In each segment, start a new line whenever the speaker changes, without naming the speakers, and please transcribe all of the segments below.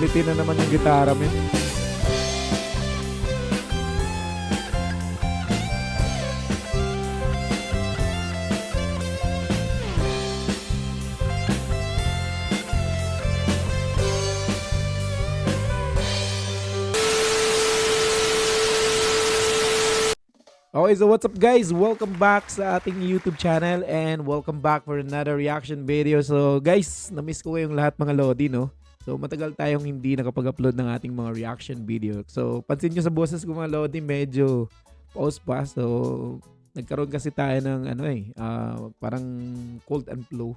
Kiniliti na naman yung gitara, men. Okay, so what's up guys? Welcome back sa ating YouTube channel and welcome back for another reaction video. So guys, na-miss ko kayong lahat mga lodi, no? So matagal tayong hindi nakapag-upload ng ating mga reaction video. So pansin nyo sa boses ko mga lodi, medyo pause pa. So nagkaroon kasi tayo ng parang cold and flu.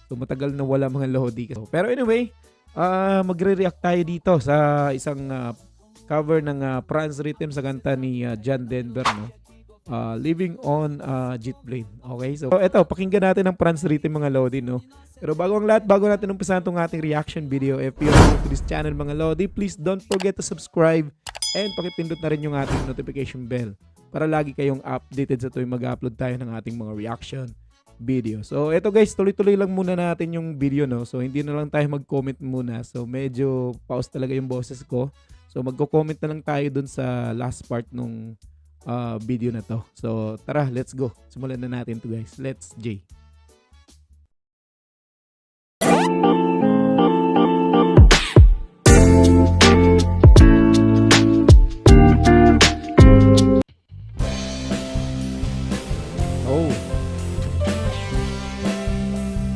So matagal na wala mga lodi. Pero anyway, magre-react tayo dito sa isang cover ng Franz Rhythm sa kanta ni John Denver, no? Living on Jet Plane. Okay, so eto, pakinggan natin ang Franz Rhythm mga lodi, no? Pero bago ang lahat, bago natin umpisahan itong ating reaction video, if you're new to this channel mga lodi, please don't forget to subscribe and pakipindot na rin yung ating notification bell para lagi kayong updated sa tuwing mag-upload tayo ng ating mga reaction video. So eto guys, tuloy-tuloy lang muna natin yung video, no? So hindi na lang tayo mag-comment muna. So medyo pause talaga yung boses ko. So magko-comment na lang tayo dun sa last part nung video na to. So tara, let's go. Simulan na natin to guys. Let's J. Oh,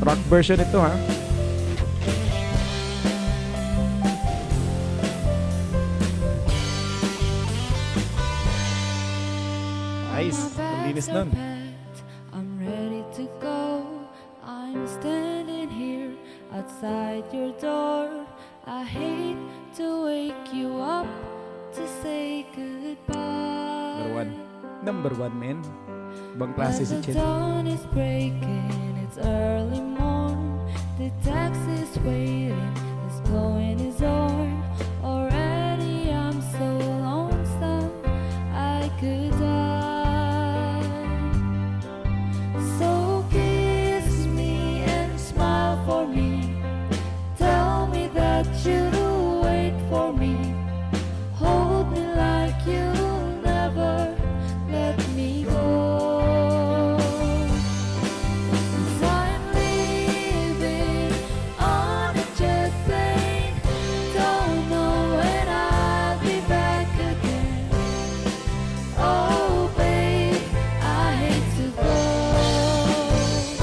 rock version ito ha. Nice. Ang linis nun.
I'm ready to go. I'm standing here outside your door. I hate to wake you up to say goodbye.
Number one, man. Bang klase si
The
Chet.
dawn is breaking, it's early morn. The taxi's waiting, he's blowing his horn. Already I'm so lonesome, I could die. So kiss me and smile for me. Tell me that you'll wait for me. Hold me like you'll never let me go. 'Cause I'm leaving on a jet plane. Don't know when I'll be back again. Oh babe, I hate to go.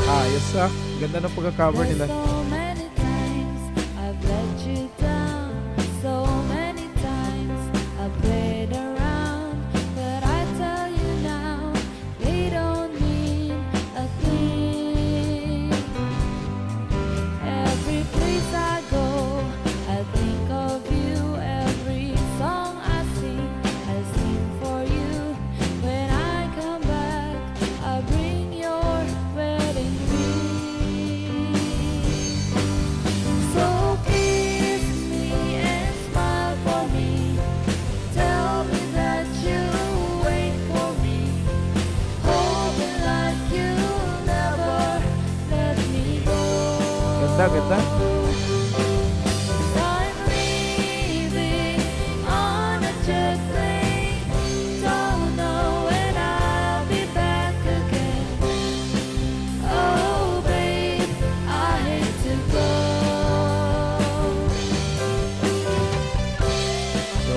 Ayos ah. Ganda ng pagka-cover nila.
So many times I've let you down. So many times I've played around. But I tell you now, they don't mean a thing. Every place I go, I think of you. Every song I sing for you. When I come back, I bring your wedding ring. So kiss me and smile for me. Tell me that you'll wait for me. Hold me like you'll never let me go.
Ganda, ganda.
I'm leaving on a jet plane. Don't know when I'll be back again. Oh babe, I hate to go.
So,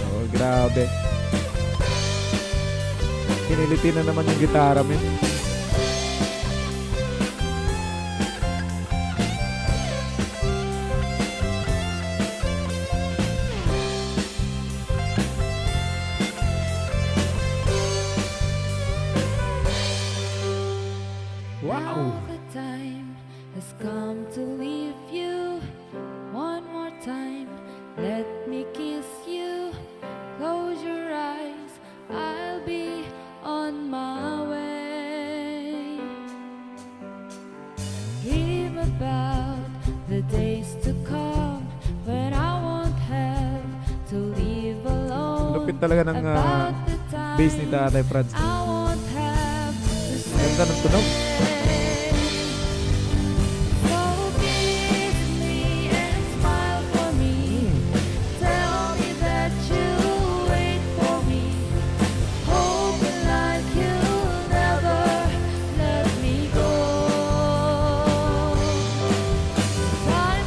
oh, grabe. Kiniliti na naman yung gitara, men. Wow!
Now the time has come to leave you. One more time, let me kiss you. Close your eyes, I'll be on my way. Dream about the days to come when I won't have to leave alone.
Lupit talaga ng
About the
bass ni
times
Tatay Franz.
I won't have
ganda ng tunog.
So kiss me and smile for me. Tell me that you'll wait for me. Hold me like you'll never let me go. I'm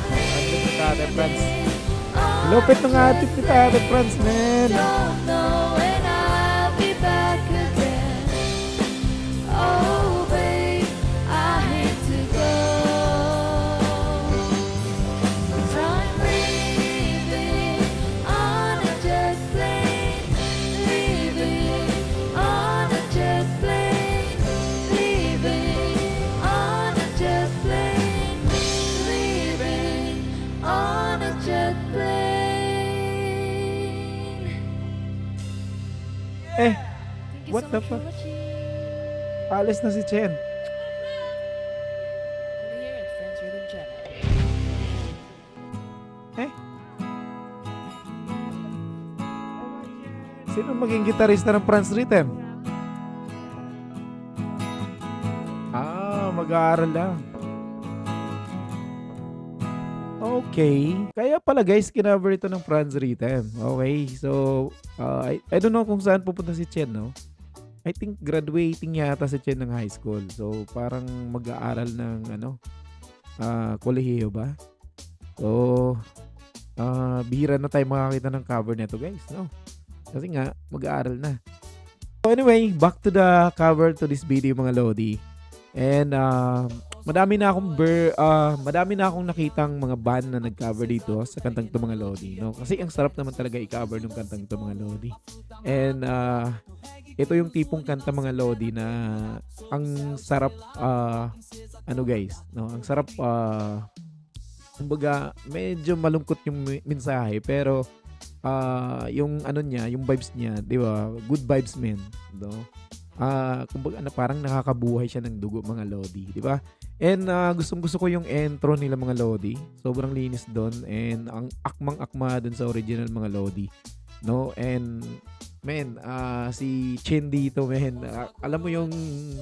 Tatay Franz.
leaving on
Lupit ng
a
atip ni Tatay Franz, man.
Don't know when I'll be back again. Oh, babe, I hate to go. 'Cause I'm leaving on a jet plane, leaving on a jet plane, leaving on a jet plane, leaving on a jet plane.
Eh,
Thank you
what
so
the
much for
fuck?
watching.
Alis na si Chen.
Only here at Friends Rhythm Channel.
Eh? Sino maging gitarista ng Franz Rhythm? Mag-aaral lang. Okay. Kaya pala guys, kinover ito ng Franz Rhythm. Okay. So, I don't know kung saan pupunta si Chen, no? I think graduating yata si Chen ng high school. So, parang mag-aaral ng kolehiyo ba? So, bihira na tayo makakita ng cover nito guys, no? Kasi nga, mag-aaral na. So anyway, back to the cover to this video mga Lodi. And madami na akong nakitang mga band na nag-cover dito sa kantang to mga Lodi, no? Kasi ang sarap naman talaga i-cover ng kantang to mga Lodi. And ito yung tipong kanta mga Lodi na ang sarap guys, no? Ang sarap kumbaga medyo malungkot yung mensahe pero yung niya, yung vibes niya, 'di ba? Good vibes men, no? Kumbaga parang nakakabuhay siya ng dugo mga Lodi, 'di ba? And gustong-gusto ko yung intro nila mga Lodi. Sobrang linis doon and ang akmang-akma doon sa original mga Lodi, no? And men, si Chin dito, men, alam mo yung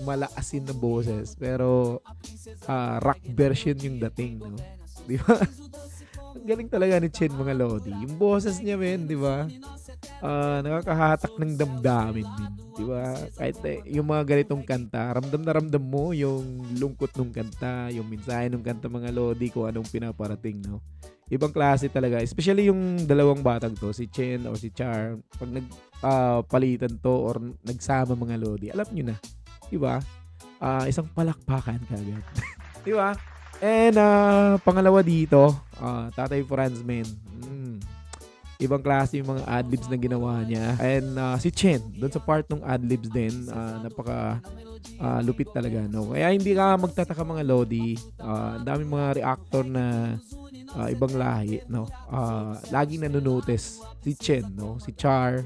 malaasin na boses pero rock version yung dating, no? 'Di ba? Ang galing talaga ni Chen mga Lodi. Yung boses niya, men, di ba? Nakakahatak ng damdamin, men. Di ba? Kahit yung mga ganitong kanta, ramdam na ramdam mo yung lungkot ng kanta, yung mensahe ng kanta mga Lodi, kung anong pinaparating, no? Ibang klase talaga. Especially yung dalawang batang to, si Chen or si Char, pag nagpalitan to or nagsama mga Lodi, alam nyo na. Di ba? Isang palakpakan kagad. Di ba? And pangalawa dito, Tatay Franz, men. Ibang klase yung mga adlibs na ginawa niya. And si Chen, doon sa part ng adlibs din, napaka lupit talaga, no? Kaya hindi ka magtataka mga Lodi. Ang daming mga reactor na ibang lahi, no? Laging nanonotice si Chen, no? Si Char,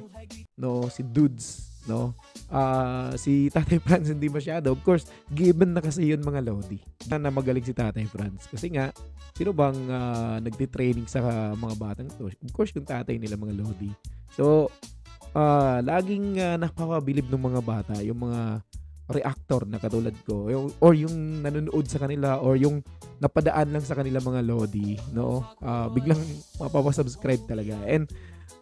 no? Si Dudes, no? Si Tatay Franz hindi masyado. Of course, given na kasi yun mga Lodi na magaling si Tatay Franz. Kasi nga, sino bang nagtitraining sa mga batang to? Of course, yung tatay nila mga Lodi. So, laging napakabilib ng mga bata, yung mga reactor na katulad ko, or yung nanonood sa kanila, or yung napadaan lang sa kanila mga Lodi, no? Biglang mapapasubscribe talaga. And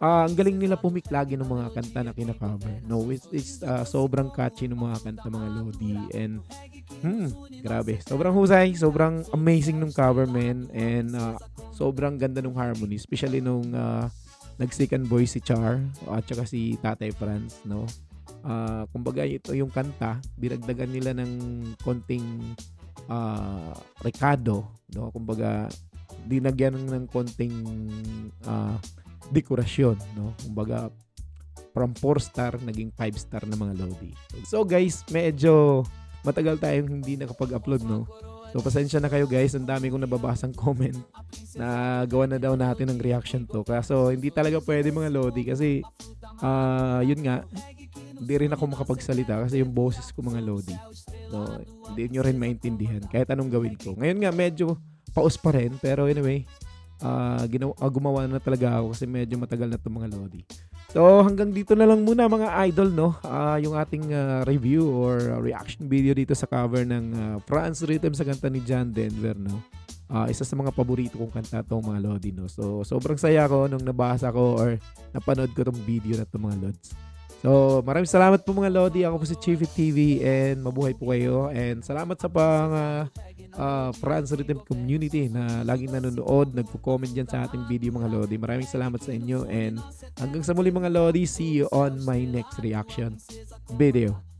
ang galing nila pumik lagi ng mga kanta na kinakaver, no? It's sobrang catchy ng mga kanta mga Lodi. And grabe, sobrang husay, sobrang amazing nung cover, man. And sobrang ganda nung harmony, especially nung nag-second voice si Char at saka si Tatay Franz, no? Kumbaga ito yung kanta, dinagdagan nila ng konting Ricardo, no? Kumbaga dinagyan ng konting dekorasyon, no? Kumbaga from 4-star naging 5-star na mga Lodi. So guys, medyo matagal tayong hindi nakapag-upload, no? So pasensya na kayo guys, ang dami kong nababasang comment na gawa na daw natin ng reaction to. Kaso hindi talaga pwede mga Lodi kasi yun nga, hindi rin ako makapagsalita kasi yung boses ko mga Lodi, no, hindi nyo rin maintindihan kahit anong gawin ko. Ngayon nga medyo paus pa rin, pero anyway, gumawa na talaga ako kasi medyo matagal na itong mga Lodi. So hanggang dito na lang muna mga idol, no? Yung ating review or reaction video dito sa cover ng France Rhythm sa kanta ni John Denver, no? Isa sa mga paborito kong kanta tong mga Lodi, no? So sobrang saya ko nung nabasa ko or napanood ko tong video na to mga Lods. So maraming salamat po mga Lodi. Ako po si Chiefy TV and mabuhay po kayo. And salamat sa France Rhythm community na laging nanonood, nagko-comment dyan sa ating video mga Lodi. Maraming salamat sa inyo and hanggang sa muli mga Lodi. See you on my next reaction video.